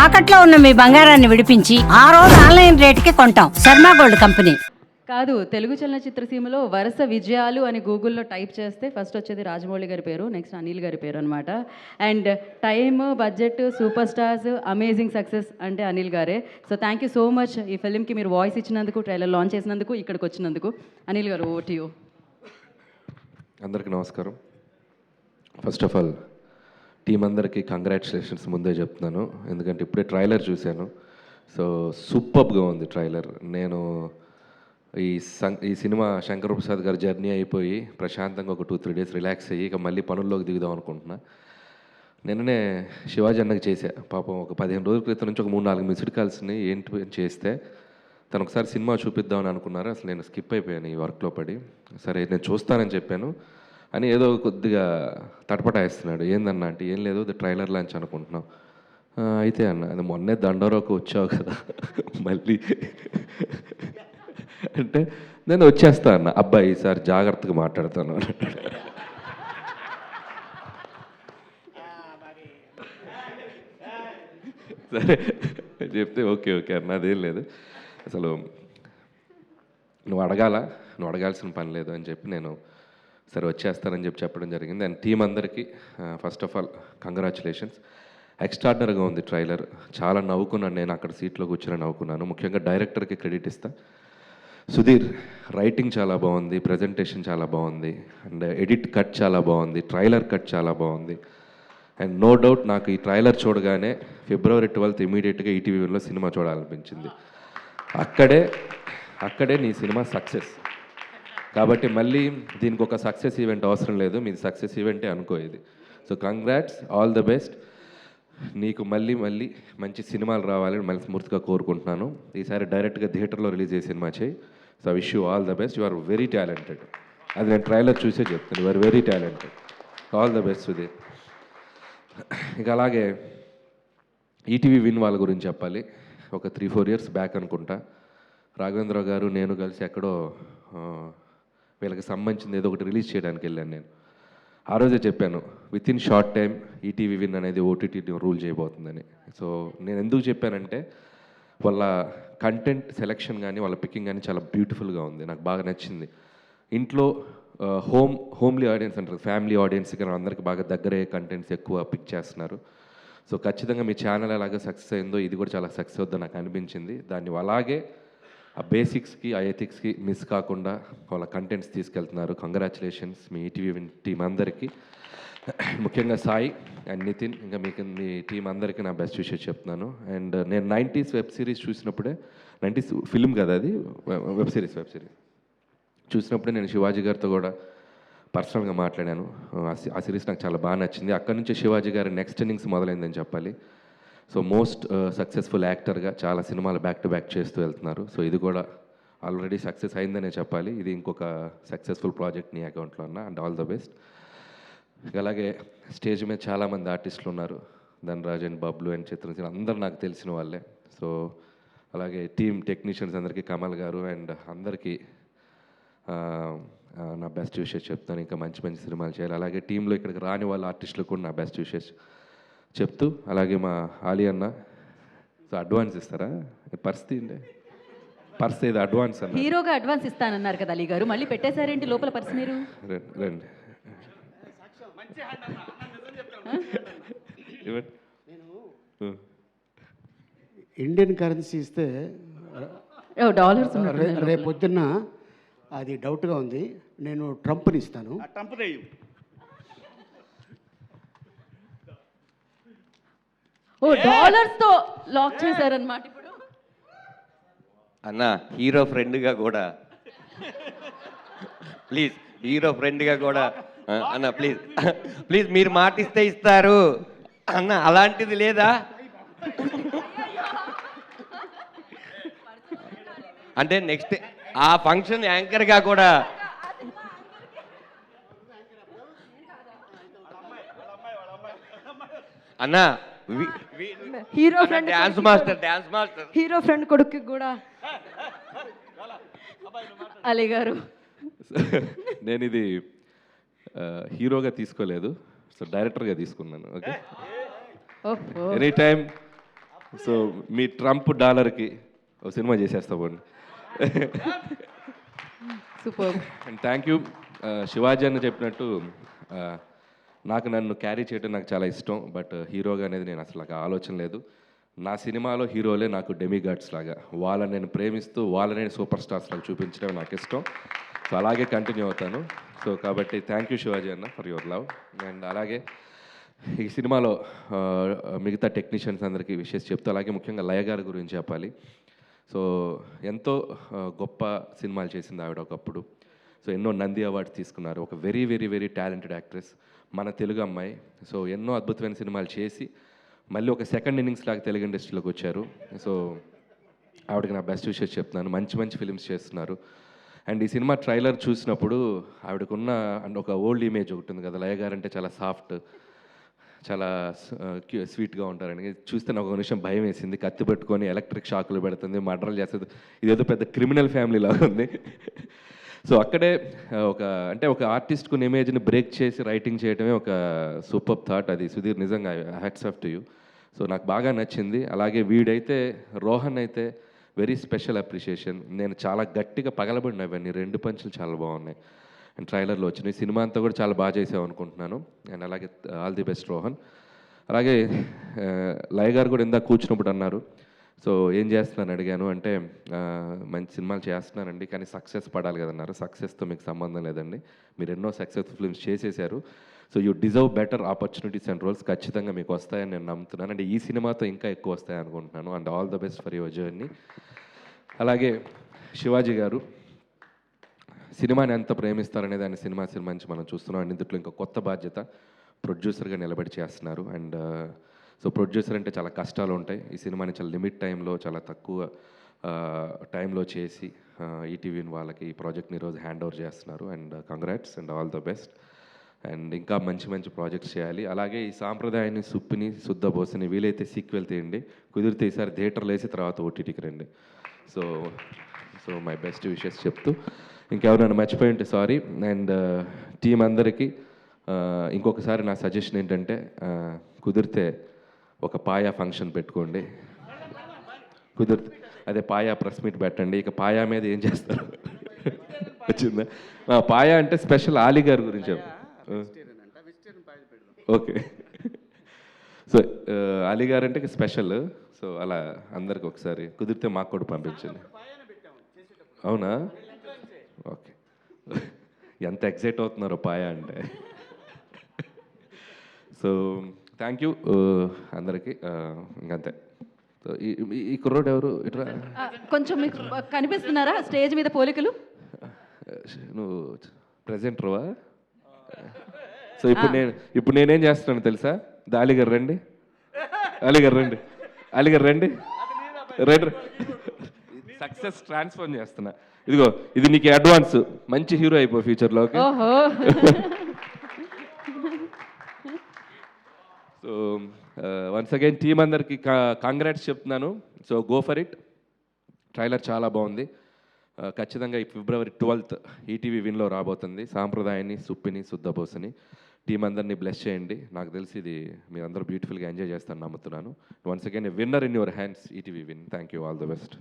తాకట్లో ఉన్న మీ బంగారాన్ని విడిపించి ఆ రోజు ఆన్లైన్ రేటుకి కొంటాం. Sharma gold company. కాదు, తెలుగు చలనచిత్ర సీమలో వరుస విజయాలు అని గూగుల్లో టైప్ చేస్తే ఫస్ట్ వచ్చేది రాజమౌళి గారి పేరు, నెక్స్ట్ అనిల్ గారి పేరు అనమాట. And time, budget, super stars, amazing success అంటే అనిల్ గారే. So thank you so much ఈ ఫిలింకి మీరు వాయిస్ ఇచ్చినందుకు, ట్రైలర్ లాంచ్ చేసినందుకు, ఇక్కడికి వచ్చినందుకు. అనిల్ గారు, ఓ టు యూ. అందరికీ నమస్కారం. ఫస్ట్ ఆఫ్ ఆల్ టీం అందరికీ కంగ్రాచులేషన్స్ ముందే చెప్తున్నాను, ఎందుకంటే ఇప్పుడే ట్రైలర్ చూశాను. సో సూపర్గా ఉంది ట్రైలర్. నేను ఈ సినిమా శంకర్ ప్రసాద్ గారి జర్నీ అయిపోయి ప్రశాంతంగా ఒక 2-3 డేస్ రిలాక్స్ అయ్యి ఇక మళ్ళీ పనుల్లోకి దిగుదాం అనుకుంటున్నా. నిన్ననే శివాజీ అన్నకి చేశా. పాపం ఒక 15 రోజుల క్రితం నుంచి ఒక 3-4 మిస్డ్ కాల్స్ని ఏంటి చేస్తే తను ఒకసారి సినిమా చూపిద్దామని అనుకున్నారు. అసలు నేను స్కిప్ అయిపోయాను ఈ వర్క్లో పడి. సరే నేను చూస్తానని చెప్పాను అని ఏదో కొద్దిగా తటపటాయిస్తున్నాడు. ఏందన్నా అంటే ఏం లేదు, అది ట్రైలర్ లాంచ్ అనుకుంటున్నాం. అయితే అన్న అది మొన్నే దండోరాకు వచ్చావు కదా మళ్ళీ అంటే నేను వచ్చేస్తా అన్న. అబ్బాయి ఈసారి జాగ్రత్తగా మాట్లాడతాను సరే చెప్తే ఓకే ఓకే అన్న, అదేం లేదు, అసలు నువ్వు అడగాల్సిన పని లేదు అని చెప్పి నేను సరే వచ్చేస్తానని చెప్పడం జరిగింది. అండ్ టీం అందరికీ ఫస్ట్ ఆఫ్ ఆల్ కంగ్రాచులేషన్స్. ఎక్స్ట్రాడినరీగా ఉంది ట్రైలర్. చాలా నవ్వుకున్నాను, నేను అక్కడ సీట్లో కూర్చొని నవ్వుకున్నాను. ముఖ్యంగా డైరెక్టర్కి క్రెడిట్ ఇస్తా. సుధీర్ రైటింగ్ చాలా బాగుంది, ప్రజెంటేషన్ చాలా బాగుంది, అండ్ ఎడిట్ కట్ చాలా బాగుంది, ట్రైలర్ కట్ చాలా బాగుంది. అండ్ నో డౌట్ నాకు ఈ ట్రైలర్ చూడగానే February 12th ఇమీడియట్గా ఈటీవీలో సినిమా చూడాలనిపించింది. అక్కడే నీ సినిమా సక్సెస్. కాబట్టి మళ్ళీ దీనికి ఒక సక్సెస్ ఈవెంట్ అవసరం లేదు, మీది సక్సెస్ ఈవెంటే అనుకో ఇది. So congrats, all the best. నీకు మళ్ళీ మంచి సినిమాలు రావాలని మనస్ఫూర్తిగా కోరుకుంటున్నాను. ఈసారి డైరెక్ట్గా థియేటర్లో రిలీజ్ చేసే సినిమా చేయి. So wish you all the best. You are very talented. అది నేను ట్రైలర్ చూసే చెప్తాను, you are very talented. All the best Sudheer. ఇక అలాగే ఈటీవీ విన్ వాళ్ళ గురించి చెప్పాలి. ఒక 3-4 ఇయర్స్ బ్యాక్ అనుకుంటా రాఘవేంద్ర గారు నేను కలిసి ఎక్కడో వీళ్ళకి సంబంధించింది ఏదో ఒకటి రిలీజ్ చేయడానికి వెళ్ళాను. నేను ఆ రోజే చెప్పాను, with in short time ETV win అనేది ఓటీటీ రూల్ చేయబోతుందని. సో నేను ఎందుకు చెప్పానంటే వాళ్ళ కంటెంట్ సెలెక్షన్ కానీ వాళ్ళ పికింగ్ కానీ చాలా బ్యూటిఫుల్గా ఉంది, నాకు బాగా నచ్చింది. ఇంట్లో హోమ్లీ ఆడియన్స్ అంటారు, ఫ్యామిలీ ఆడియన్స్కి అందరికి బాగా దగ్గరే కంటెంట్స్ ఎక్కువ పిక్ చేస్తున్నారు. సో ఖచ్చితంగా మీ ఛానల్ ఎలాగ సక్సెస్ అయిందో ఇది కూడా చాలా సక్సెస్ అవుతుందని నాకు అనిపించింది. దాన్ని అలాగే ఆ బేసిక్స్కి ఆ ఎథిక్స్కి మిస్ కాకుండా వాళ్ళ కంటెంట్స్ తీసుకెళ్తున్నారు. కంగ్రాచులేషన్స్ మీ ఈటీవీ టీం అందరికీ, ముఖ్యంగా సాయి అండ్ నితిన్, ఇంకా మీ టీం అందరికీ నా బెస్ట్ విషెస్ చెప్తున్నాను. అండ్ నేను 90s వెబ్ సిరీస్ చూసినప్పుడే, 90s ఫిల్మ్ కదా అది, వెబ్ సిరీస్ చూసినప్పుడే నేను శివాజీ గారితో కూడా పర్సనల్గా మాట్లాడాను. ఆ సిరీస్ నాకు చాలా బాగా నచ్చింది. అక్కడి నుంచి శివాజీ గారి నెక్స్ట్ ఇన్నింగ్స్ మొదలైందని చెప్పాలి. సో మోస్ట్ సక్సెస్ఫుల్ యాక్టర్గా చాలా సినిమాలు బ్యాక్ టు బ్యాక్ చేస్తూ వెళ్తున్నారు. సో ఇది కూడా ఆల్రెడీ సక్సెస్ అయిందనే చెప్పాలి. ఇది ఇంకొక సక్సెస్ఫుల్ ప్రాజెక్ట్ నీ అకౌంట్లో ఉన్న. And all the best. అలాగే స్టేజ్ మీద చాలామంది ఆర్టిస్టులు ఉన్నారు, ధనరాజ్ అండ్ బబ్లు అండ్ చిత్రసేన, అందరు నాకు తెలిసిన వాళ్ళే. సో అలాగే టీమ్ టెక్నీషియన్స్ అందరికీ, కమల్ గారు అండ్ అందరికీ నా బెస్ట్ విషెస్ చెప్తాను. ఇంకా మంచి సినిమాలు చేయాలి. అలాగే టీంలో ఇక్కడికి రాని వాళ్ళ ఆర్టిస్టులకు కూడా నా బెస్ట్ విషెస్ చెప్తూ, అలాగే మా ఆలి అన్న, సో అడ్వాన్స్ ఇస్తారా? పరిస్థితి పర్స్ ఏదో అడ్వాన్స్ అన్న, హీరోగా అడ్వాన్స్ ఇస్తానన్నారు కదా అలీ గారు, మళ్ళీ పెట్టేశారేంటి లోపల పర్స్ మీరు? రండి ఇండియన్ కరెన్సీ ఇస్తే డాలర్స్ రేపు పొద్దున్న అది డౌట్గా ఉంది, నేను ట్రంప్ని ఇస్తాను. ఓ డాలర్స్ తో లాక్ చేశారన్నమాట. ఇప్పుడు అన్న హీరో ఫ్రెండ్గా కూడా ప్లీజ్, హీరో ఫ్రెండ్గా కూడా అన్న ప్లీజ్ మీరు మాట ఇస్తే ఇస్తారు అన్న, అలాంటిది లేదా? అంటే నెక్స్ట్ ఆ ఫంక్షన్ యాంకర్గా కూడా అన్న hero friend, dance master hero friend కొడుకు కూడా అలీ గారు. నేను ఇది హీరోగా తీసుకోలేదు, సో డైరెక్టర్గా తీసుకున్నాను. ఓకే, ఎనీ టైం సో మీ ట్రంప్ డాలర్కి ఒక సినిమా చేసేస్తా పోండి. Super. And thank you Shivaji అన్న చెప్పినట్టు నాకు నన్ను క్యారీ చేయడం నాకు చాలా ఇష్టం, బట్ హీరోగా అనేది నేను అసలు నాకు ఆలోచన లేదు. నా సినిమాలో హీరోలే నాకు డెమిగాడ్స్ లాగా, వాళ్ళని నేను ప్రేమిస్తూ వాళ్ళని సూపర్ స్టార్స్ లాగా చూపించడం నాకు ఇష్టం. సో అలాగే కంటిన్యూ అవుతాను. సో కాబట్టి థ్యాంక్ యూ శివాజీ అన్న ఫర్ యువర్ లవ్. అండ్ అలాగే ఈ సినిమాలో మిగతా టెక్నీషియన్స్ అందరికీ విషెస్ చెప్తూ, అలాగే ముఖ్యంగా లయ గారి గురించి చెప్పాలి. సో ఎంతో గొప్ప సినిమాలు చేసింది ఆవిడ ఒకప్పుడు. సో ఎన్నో నంది అవార్డ్స్ తీసుకున్నారు. ఒక very very very talented actress, మన తెలుగు అమ్మాయి. సో ఎన్నో అద్భుతమైన సినిమాలు చేసి మళ్ళీ ఒక సెకండ్ ఇన్నింగ్స్ లాగా తెలుగు ఇండస్ట్రీలోకి వచ్చారు. సో ఆవిడకి నా బెస్ట్ విషెస్ చెప్తున్నాను. మంచి మంచి ఫిల్మ్స్ చేస్తున్నారు. అండ్ ఈ సినిమా ట్రైలర్ చూసినప్పుడు ఆవిడకున్న అండ్ ఒక ఓల్డ్ ఇమేజ్ ఒకటి ఉంది కదా, లయ గారు అంటే చాలా సాఫ్ట్, చాలా స్వీట్గా ఉంటారని చూస్తే నాకు ఒక నిమిషం భయం వేసింది. కత్తి పెట్టుకొని ఎలక్ట్రిక్ షాకులు పెడుతుంది, మర్డర్లు చేస్తుంది, ఇదేదో పెద్ద క్రిమినల్ ఫ్యామిలీ లాగా ఉంది. సో అక్కడే ఒక ఆర్టిస్ట్కు ఇమేజ్ని బ్రేక్ చేసి రైటింగ్ చేయడమే ఒక సూపర్ థాట్. అది సుధీర్, నిజంగా hats off to you. So నాకు బాగా నచ్చింది. అలాగే వీడైతే రోహన్ అయితే వెరీ స్పెషల్ అప్రిషియేషన్. నేను చాలా గట్టిగా పగలబడిన అవన్నీ 2 పంచులు చాలా బాగున్నాయి. అండ్ ట్రైలర్లో వచ్చినాయి. సినిమా అంతా కూడా చాలా బాగా చేసావు అనుకుంటున్నాను. అండ్ అలాగే ఆల్ ది బెస్ట్ రోహన్. అలాగే లయ గారు కూడా ఇందాక కూర్చున్నప్పుడు అన్నారు, సో ఏం చేస్తున్నాను అడిగాను. అంటే మంచి సినిమాలు చేస్తున్నానండి, కానీ సక్సెస్ పడాలి కదన్నారు. సక్సెస్తో మీకు సంబంధం లేదండి, మీరు ఎన్నో సక్సెస్ఫుల్ ఫిల్మ్స్ చేసేసారు. So you deserve better opportunities and roles. ఖచ్చితంగా మీకు వస్తాయని నేను నమ్ముతున్నాను. అంటే ఈ సినిమాతో ఇంకా ఎక్కువ వస్తాయి అనుకుంటున్నాను. And all the best for your journey. అలాగే శివాజీ గారు సినిమాని ఎంత ప్రేమిస్తారనేది ఆయన సినిమా నుంచి మనం చూస్తున్నాం. అండ్ ఇందులో ఇంకా కొత్త బాధ్యత, ప్రొడ్యూసర్గా నిలబడి చేస్తున్నారు. అండ్ సో ప్రొడ్యూసర్ అంటే చాలా కష్టాలు ఉంటాయి. ఈ సినిమాని చాలా లిమిట్ టైంలో, చాలా తక్కువ టైంలో చేసి ఈటీవీ వాళ్ళకి ఈ ప్రాజెక్ట్ని ఈరోజు హ్యాండ్ ఓవర్ చేస్తున్నారు. And congrats and all the best. And ఇంకా మంచి మంచి ప్రాజెక్ట్స్ చేయాలి. అలాగే ఈ సాంప్రదాయాన్ని, సుప్పిని, శుద్ధ బోసని వీలైతే సీక్వెల్ తీయండి, కుదిరితే ఈసారి థియేటర్లో వేసి తర్వాత ఓటీటీకి రండి. సో మై బెస్ట్ విషెస్ చెప్తూ, ఇంకెవరైనా మర్చిపోయి ఉంటే సారీ. అండ్ టీం అందరికీ ఇంకొకసారి నా సజెషన్ ఏంటంటే, కుదిరితే ఒక పాయా ఫంక్షన్ పెట్టుకోండి. కుదిరితే అదే పాయా ప్రెస్ మీట్ పెట్టండి. ఇక పాయా మీద ఏం చేస్తారు వచ్చిందా? పాయా అంటే స్పెషల్ ఆలీ గారి గురించి. ఓకే. సో అలీ గారు అంటే స్పెషల్. సో అలా అందరికి ఒకసారి కుదిరితే మాకు కూడా పంపించండి. అవునా? ఓకే. ఎంత ఎక్సైట్ అవుతున్నారో పాయా అంటే. సో థ్యాంక్ యూ అందరికీ. ఇంకంతే. సో ఈ కుర్రోడు ఎవరు? ఇట్లా కొంచెం మీకు కనిపిస్తున్నారా స్టేజ్ మీద పోలికలు? నువ్వు ప్రెజెంటర్వా? సో ఇప్పుడు నేనేం చేస్తున్నాను తెలుసా? అలీగారు రండి, అలీగారు రండి, అలీగారు రండి, రండి. సక్సెస్ ట్రాన్స్ఫర్ చేస్తున్నా. ఇదిగో ఇది నీకు అడ్వాన్స్. మంచి హీరో అయిపో ఫ్యూచర్లో. ఓహో. సో వన్స్ అగైన్ టీం అందరికి కాంగ్రాట్స్ చెప్తున్నాను. So go for it. Trailer చాలా బాగుంది. ఖచ్చితంగా ఈ February 12th ఈటీవీ విన్లో రాబోతుంది. సాంప్రదాయాన్ని, సుప్పిని, శుద్ధబోసని. టీం అందరినీ బ్లెస్ చేయండి. నాకు తెలిసి ఇది మీరందరూ బ్యూటిఫుల్గా ఎంజాయ్ చేస్తారని నమ్ముతున్నాను. Once again winner in your hands, ETV win. Thank you, all the best.